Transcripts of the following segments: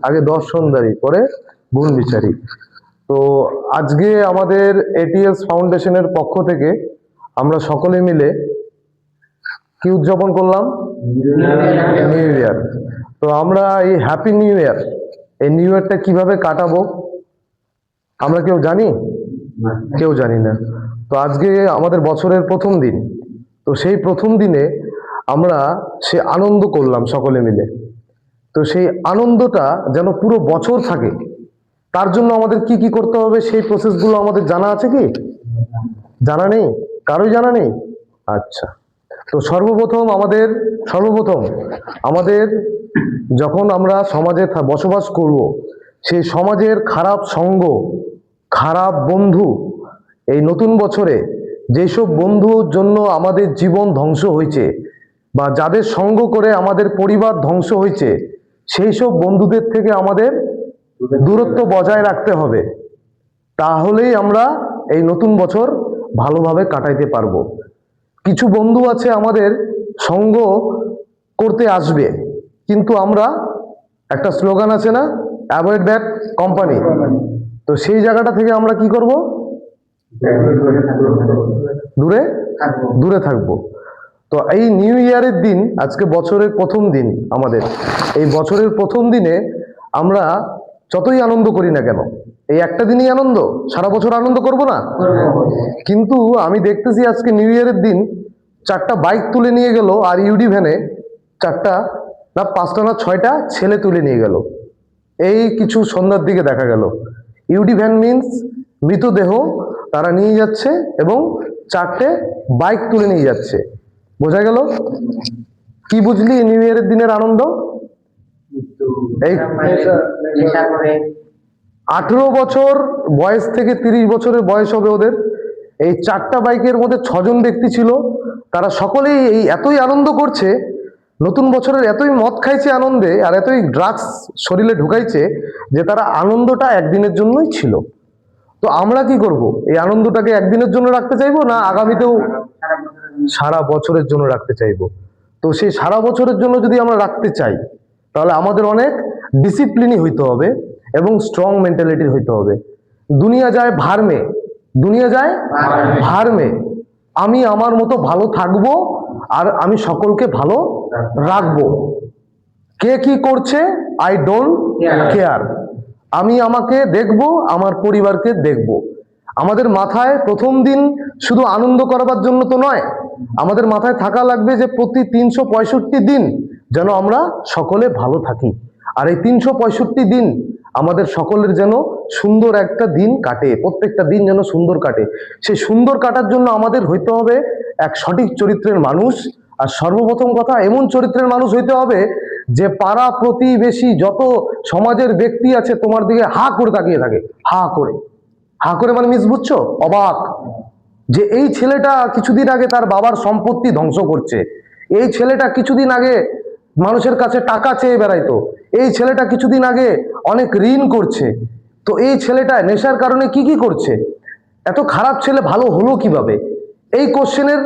আগে দর্শনদারি পরে গুণ বিচারী। তো আজকে আমাদের এটিএস ফাউন্ডেশনের পক্ষ থেকে আমরা সকলে মিলে কি উদযাপন করলাম? New year. তো আমরা এই হ্যাপি নিউ ইয়ার, এই নিউ ইয়ারটা কিভাবে কাটাবো আমরা কেউ জানি? কেউ জানি না। তো আজকে আমাদের বছরের প্রথম দিন, তো সেই প্রথম দিনে আমরা সে আনন্দ করলাম সকলে মিলে। তো সেই আনন্দটা যেন পুরো বছর থাকে, তার জন্য আমাদের কি কি করতে হবে সেই প্রসেসগুলো আমাদের জানা আছে কি? জানা নেই? কারোই জানা নেই? আচ্ছা। তো সর্বপ্রথম আমাদের যখন আমরা সমাজে বসবাস করব, সেই সমাজের খারাপ সঙ্গ, খারাপ বন্ধু, এই নতুন বছরে যেসব বন্ধুর জন্য আমাদের জীবন ধ্বংস হয়েছে বা যাদের সঙ্গ করে আমাদের পরিবার ধ্বংস হয়েছে, সেই সব বন্ধুদের থেকে আমাদের দূরত্ব বজায় রাখতে হবে। তাহলেই আমরা এই নতুন বছর ভালোভাবে কাটাইতে পারবো। কিছু বন্ধু আছে আমাদের সঙ্গ করতে আসবে, কিন্তু আমরা একটা স্লোগান আছে না, অ্যাভয়েড দ্যাট কোম্পানি। তো সেই জায়গাটা থেকে আমরা কি করব? দূরে থাকবো। তো এই নিউ ইয়ারের দিন, আজকে বছরের প্রথম দিন আমাদের, এই বছরের প্রথম দিনে আমরা যতই আনন্দ করি না কেন, এই একটা দিনই আনন্দ, সারা বছর আনন্দ করব না? কিন্তু আমি দেখতেছি আজকে নিউ ইয়ারের দিন 4টা বাইক তুলে নিয়ে গেল, আর ইউডি ভ্যানে 4টা না 5টা না 6টা ছেলে তুলে নিয়ে গেল। এই কিছু সন্ধ্যার দিকে দেখা গেল। ইউডি ভ্যান মিন্স মৃতদেহ তারা নিয়ে যাচ্ছে এবং 4টে বাইক তুলে নিয়ে যাচ্ছে। বোঝা গেল? কি বুঝলি নিউ ইয়ারের দিনের আনন্দ? এই 18 বছর বয়স থেকে 30 বছরের বয়স হবে ওদের। এই 4টা বাইকের মধ্যে 6 জন ব্যক্তি ছিল, তারা সকলেই এই এতই আনন্দ করছে, নতুন বছরের এতই মদ খাইছে আনন্দে, আর এতই ড্রাগস শরীরে ঢুকাইছে যে তারা আনন্দটা একদিনের জন্যই ছিল। তো আমরা কি করব? এই আনন্দটাকে একদিনের জন্য রাখতে চাইবো না আগামীতেও সারা বছরের জন্য রাখতে চাইবো? তো সেই সারা বছরের জন্য যদি আমরা রাখতে চাই, তাহলে আমাদের অনেক ডিসিপ্লিনই হইতে হবে এবং স্ট্রং মেন্টালিটির হইতে হবে। দুনিয়া যায় ভার্মে, আমি আমার মতো ভালো থাকবো আর আমি সকলকে ভালো রাখবো। কে কি করছে আই ডোন্ট কেয়ার। আমি আমাকে দেখবো, আমার পরিবারকে দেখবো। আমাদের মাথায় প্রথম দিন শুধু আনন্দ করাবার জন্য তো নয়, আমাদের মাথায় থাকা লাগবে যে প্রতি 365 দিন যেন আমরা সকলে ভালো থাকি। আর এই 365 দিন আমাদের সকলের যেন সুন্দর একটা দিন কাটে, প্রত্যেকটা দিন যেন সুন্দর কাটে। সেই সুন্দর কাটার জন্য আমাদের হইতে হবে এক সঠিক চরিত্রের মানুষ। আর সর্বপ্রথম কথা, এমন চরিত্রের মানুষ হইতে হবে যে পাড়া প্রতিবেশী যত সমাজের ব্যক্তি আছে তোমার দিকে হা করে তাকিয়ে থাকে, হা করে মানে মিস বুঝছো? অবাক যে এই ছেলেটা কিছুদিন আগে তার বাবার সম্পত্তি ধ্বংস করছে, এই ছেলেটা কিছুদিন আগে মানুষের কাছে টাকা চেয়ে বেড়াইতো, এই ছেলেটা কিছুদিন আগে অনেক ঋণ করছে, তো এই ছেলেটা নেশার কারণে কি কি করছে, এত খারাপ ছেলে ভালো হলো কিভাবে? এই কোশ্চেনের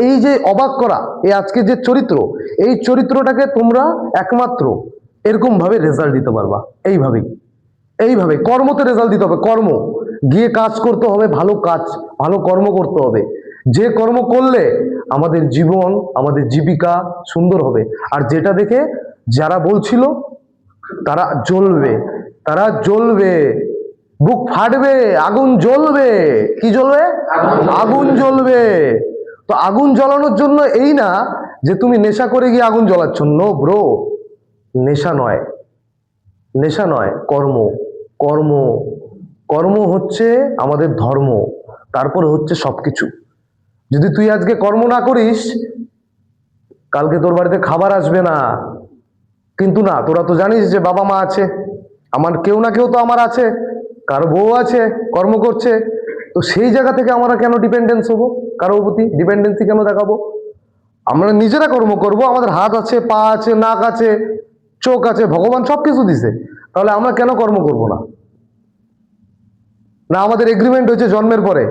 এই যে অবাক করা, এই আজকে যে চরিত্র, এই চরিত্রটাকে তোমরা একমাত্র এরকম ভাবে রেজাল্ট দিতে পারবা। এইভাবে কর্মতে রেজাল্ট দিতে হবে। কর্ম গিয়ে কাজ করতে হবে, ভালো কর্ম করতে হবে। যে কর্ম করলে আমাদের জীবন, আমাদের জীবিকা সুন্দর হবে। আর যেটা দেখে যারা বলছিল তারা জ্বলবে, বুক ফাটবে, আগুন জ্বলবে। কি জ্বলবে? আগুন জ্বলবে। তো আগুন জ্বালানোর জন্য এই না যে তুমি নেশা করে গিয়ে আগুন জ্বালাচ্ছ, নো ব্রো, নেশা নয়, কর্ম হচ্ছে আমাদের ধর্ম, তারপরে হচ্ছে সবকিছু। যদি তুই আজকে কর্ম না করিস, কালকে তোর বাড়িতে খাবার আসবে না। কিন্তু না, তোরা তো জানিস যে বাবা মা আছে, আমার কেউ না কেউ তো আমার আছে, কারো বউ আছে, কর্ম করছে। তো সেই জায়গা থেকে আমরা কেন ডিপেন্ডেন্স হবো? কারোর প্রতি ডিপেন্ডেন্সি কেন দেখাবো? আমরা নিজেরা কর্ম করব, আমাদের হাত আছে, পা আছে, নাক আছে, চোখ আছে, ভগবান সবকিছু দিছে, তাহলে আমরা কেন কর্ম করব না? না আমাদের এগ্রিমেন্ট হয়েছে জন্মের পরে?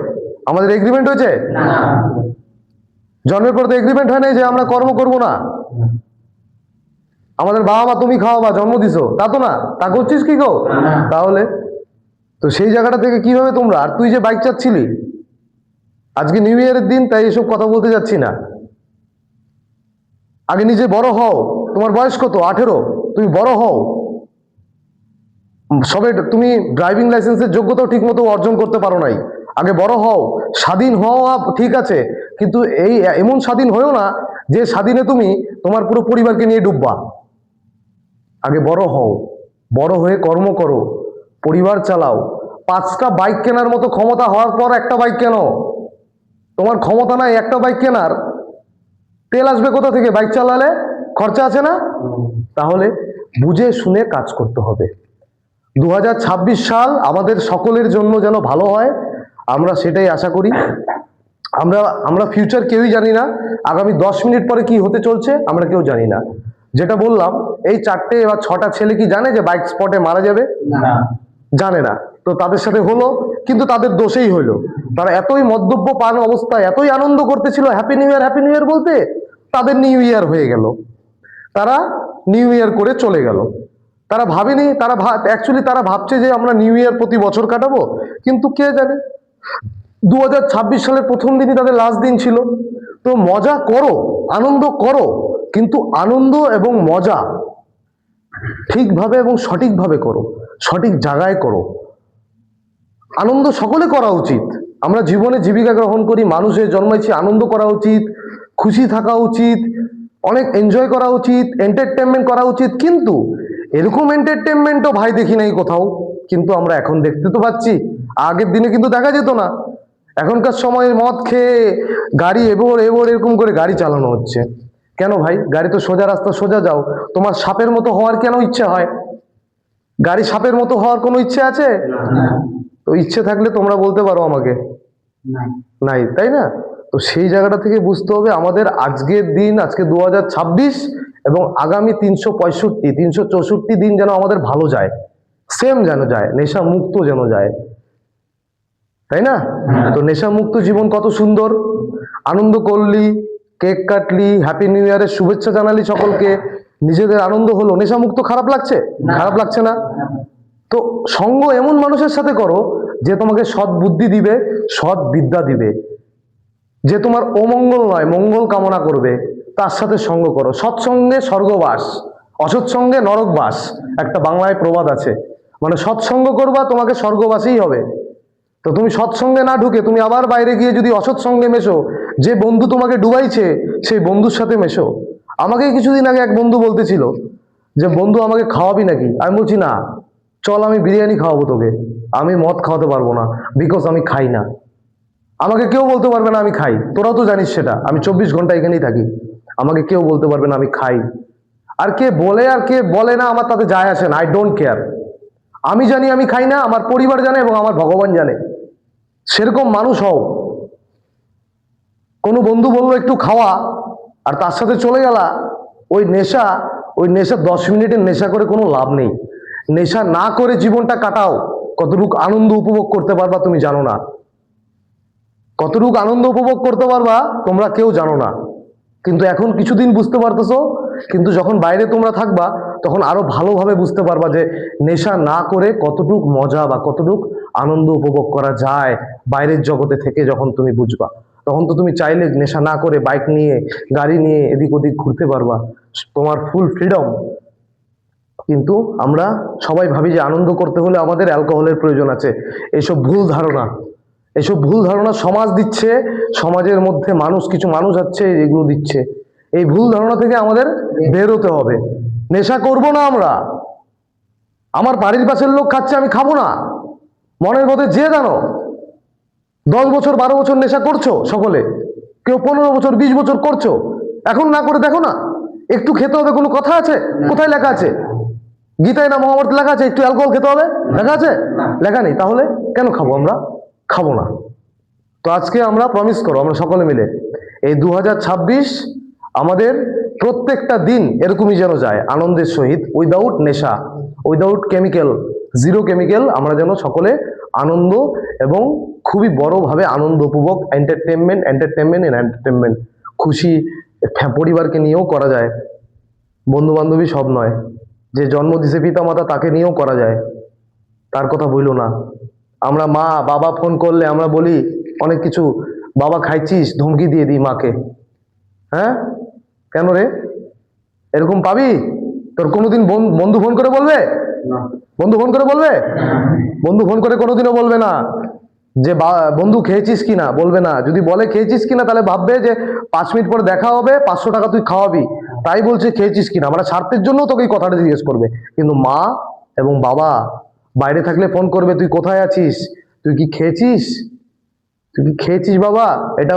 আমাদের এগ্রিমেন্ট হয়েছে? জন্মের পরে তো এগ্রিমেন্ট হয় নাই যে আমরা কর্ম করব না। আমাদের বাবা মা তুমি খাওয়াবা, জন্ম দিছো, তা তো না, তা করছিস কি গো? তাহলে তো সেই জায়গাটা থেকে কিভাবে তোমরা, আর তুই যে বাইক চাচ্ছিলি, আজকে নিউ ইয়ারের দিন, তাই এসব কথা বলতে যাচ্ছি না। আগে নিজে বড় হও। তোমার বয়স কত? 18। তুমি বড় হও। সবে তুমি ড্রাইভিং লাইসেন্সের যোগ্যতাও ঠিক মতো অর্জন করতে পারো নাই। আগে বড় হও, স্বাধীন হওয়া ঠিক আছে, কিন্তু এই এমন স্বাধীন হয়েও না যে স্বাধীনে তুমি তোমার পুরো পরিবারকে নিয়ে ডুববা। আগে বড় হও, বড় হয়ে কর্ম করো, পরিবার চালাও। 5টা বাইক কেনার মতো ক্ষমতা হওয়ার পর একটা বাইক কেন? তোমার ক্ষমতা নাই একটা বাইক কেনার, তেল আসবে কোথা থেকে? বাইক চালালে খরচা আছে না? তাহলে বুঝে শুনে কাজ করতে হবে। 2026 সাল আমাদের সকলের জন্য যেন ভালো হয়, আমরা সেটাই আশা করি। আমরা ফিউচার কেউই জানি না, আগামী 10 মিনিট পরে কি হতে চলছে আমরা কেউ জানি না। যেটা বললাম, এই 4টে বা 6টা ছেলে কি জানে যে বাইক স্পটে মারা যাবে? জানে না। তো তাদের সাথে হলো, কিন্তু তাদের দোষেই হলো। তারা এতই মদ্যপ পান অবস্থায় এতই আনন্দ করতেছিল, happy new year happy new year বলতে, তাদের নিউ ইয়ার হয়ে গেল। তারা নিউ ইয়ার করে চলে গেল। তারা ভাবেনি, অ্যাকচুয়ালি তারা ভাবছে যে আমরা নিউ ইয়ার প্রতি বছর কাটাবো, কিন্তু কে জানে 2026 সালের প্রথম দিনই তাদের লাস্ট দিন ছিল। তো মজা করো, আনন্দ করো, কিন্তু আনন্দ এবং মজা ঠিকভাবে এবং সঠিকভাবে করো, সঠিক জায়গায় করো। আনন্দ সকলে করা উচিত। আমরা জীবনে জীবিকা গ্রহণ করি, মানুষের জন্মাইছি, আনন্দ করা উচিত, খুশি থাকা উচিত, অনেক এনজয় করা উচিত, এন্টারটেনমেন্ট করা উচিত। কিন্তু এরকম এন্টারটেনমেন্টও ভাই দেখি নাই কোথাও। কিন্তু আমরা এখন দেখতে তো পাচ্ছি, আগের দিনে কিন্তু দেখা যেত না। এখনকার সময় মদ খেয়ে গাড়ি এবড় এরকম করে গাড়ি চালানো হচ্ছে। কেন ভাই? গাড়ি তো সোজা রাস্তা, সোজা যাও। তোমার সাপের মতো হওয়ার কেন ইচ্ছে হয়? গাড়ি সাপের মতো হওয়ার কোনো ইচ্ছে আছে? তো ইচ্ছে থাকলে তোমরা বলতে পারো আমাকে, নাই, তাই না? তো সেই জায়গাটা থেকে বুঝতে হবে আমাদের আজকের দিন, আজকে 2026 এবং আগামী 365 364 দিন যেন আমাদের ভালো যায়, সেম যেন যায়, নেশা মুক্ত যেন যায়, তাই না? তো নেশা মুক্ত জীবন কত সুন্দর। আনন্দ করলি, কেক কাটলি, হ্যাপি নিউ ইয়ারের শুভেচ্ছা জানালি সকলকে, নিজেদের আনন্দ হলো, নেশা মুক্ত খারাপ লাগছে? খারাপ লাগছে না? তো সঙ্গ এমন মানুষের সাথে করো যে তোমাকে সৎ বুদ্ধি দিবে, সৎ বিদ্যা দিবে, যে তোমার অমঙ্গল নয় মঙ্গল কামনা করবে, তার সাথে সঙ্গ করো। সৎসঙ্গে স্বর্গবাস, অসৎসঙ্গে নরকবাস, একটা বাংলায় প্রবাদ আছে। মানে সৎসঙ্গ করবা, তোমাকে স্বর্গবাসীই হবে। তো তুমি সৎসঙ্গে না ঢুকে তুমি আবার বাইরে গিয়ে যদি অসৎসঙ্গে মেশো, যে বন্ধু তোমাকে ডুবাইছে সেই বন্ধুর সাথে মেশো। আমাকে কিছুদিন আগে এক বন্ধু বলতেছিল যে বন্ধু আমাকে খাওয়াবি নাকি? আমি বলছি না, চল আমি বিরিয়ানি খাওয়াবো তোকে। আমি মদ খাওয়াতে পারবো না, বিকজ আমি খাই না। আমাকে কেউ বলতে পারবে না আমি খাই, তোরাও তো জানিস সেটা। আমি 24 ঘন্টা এখানেই থাকি, আমাকে কেউ বলতে পারবে না আমি খাই। আর কে বলে আর কে বলে না আমার তাতে যায় আসে না, আই ডোন্ট কেয়ার। আমি জানি আমি খাই না, আমার পরিবার জানে এবং আমার ভগবান জানে। সেরকম মানুষ হও। কোনো বন্ধু বললো একটু খাওয়া, আর তার সাথে চলে গেলা, ওই নেশা 10 মিনিটের নেশা করে কোনো লাভ নেই। নেশা না করে জীবনটা কাটাও, কতটুকু আনন্দ উপভোগ করতে পারবা তুমি জানো না। কতটুকু আনন্দ উপভোগ করতে পারবা তোমরা কেউ জানো না। কিন্তু এখন কিছুদিন বুঝতে পারতেছো, কিন্তু যখন বাইরে তোমরা থাকবা তখন আরো ভালোভাবে বুঝতে পারবা যে নেশা না করে কতটুক মজা বা কতটুক আনন্দ উপভোগ করা যায় বাইরের জগতে থেকে। যখন তুমি বুঝবা, তখন তো তুমি চাইলে নেশা না করে বাইক নিয়ে, গাড়ি নিয়ে এদিক ওদিক ঘুরতে পারবা, তোমার ফুল ফ্রিডম। কিন্তু আমরা সবাই ভাবি যে আনন্দ করতে হলে আমাদের অ্যালকোহলের প্রয়োজন আছে। এসব ভুল ধারণা, এসব ভুল ধারণা সমাজ দিচ্ছে, সমাজের মধ্যে কিছু মানুষ আছে এগুলো দিচ্ছে। এই ভুল ধারণা থেকে আমাদের বের হতে হবে। নেশা করব না আমরা, আমার বাড়ির পাশের লোক খাচ্ছে আমি খাবো না, মনের মধ্যে যে জানো 10 বছর 12 বছর নেশা করছো সকলে, কেউ 15 বছর 20 বছর করছো, এখন না করে দেখো না, একটু খেতে হবে কোনো কথা আছে? কোথায় লেখা আছে? গীতায় না মহাভারতে লেখা আছে একটু অ্যালকোহল খেতে হবে? লেখা আছে? লেখা নেই। তাহলে কেন খাবো আমরা? খাবো না। তো আজকে আমরা প্রমিস করো, আমরা সকলে মিলে এই 2026 আমাদের প্রত্যেকটা দিন এরকমই যেন যায় আনন্দের সহিত, উইদাউট নেশা, উইদাউট কেমিক্যাল, জিরো কেমিক্যাল। আমরা যেন সকলে আনন্দ এবং খুবই বড়ভাবে আনন্দ উপভোগ, এন্টারটেনমেন্ট, খুশি পরিবারকে নিয়েও করা যায়। বন্ধু বান্ধবী সব নয়, যে জন্ম দিছে পিতা মাতা তাকে নিয়েও করা যায়, তার কথা বইলো না। আমরা মা বাবা ফোন করলে আমরা বলি অনেক কিছু, বাবা খাইছিস, ধমকি দিয়ে দিই মাকে। হ্যাঁ, কেন রে? এরকম পাবি? তোর কোনোদিন বন্ধু ফোন করে বলবে? বন্ধু ফোন করে বলবে? বন্ধু ফোন করে কোনোদিনও বলবে না যে বন্ধু খেয়েছিস কিনা, বলবে না। যদি বলে খেয়েছিস কিনা তাহলে ভাববে যে 5 মিনিট পরে দেখা হবে, 500 টাকা তুই খাওয়াবি, তাই বলছে খেয়েছিস কিনা, মানে স্বার্থের জন্য তোকে এই কথাটা জিজ্ঞেস করবে। কিন্তু মা এবং বাবা বাইরে থাকলে ফোন করবে, তুই কোথায় আছিস, তুই কি খেয়েছিস, তুই কি খেয়েছিস বাবা, এটা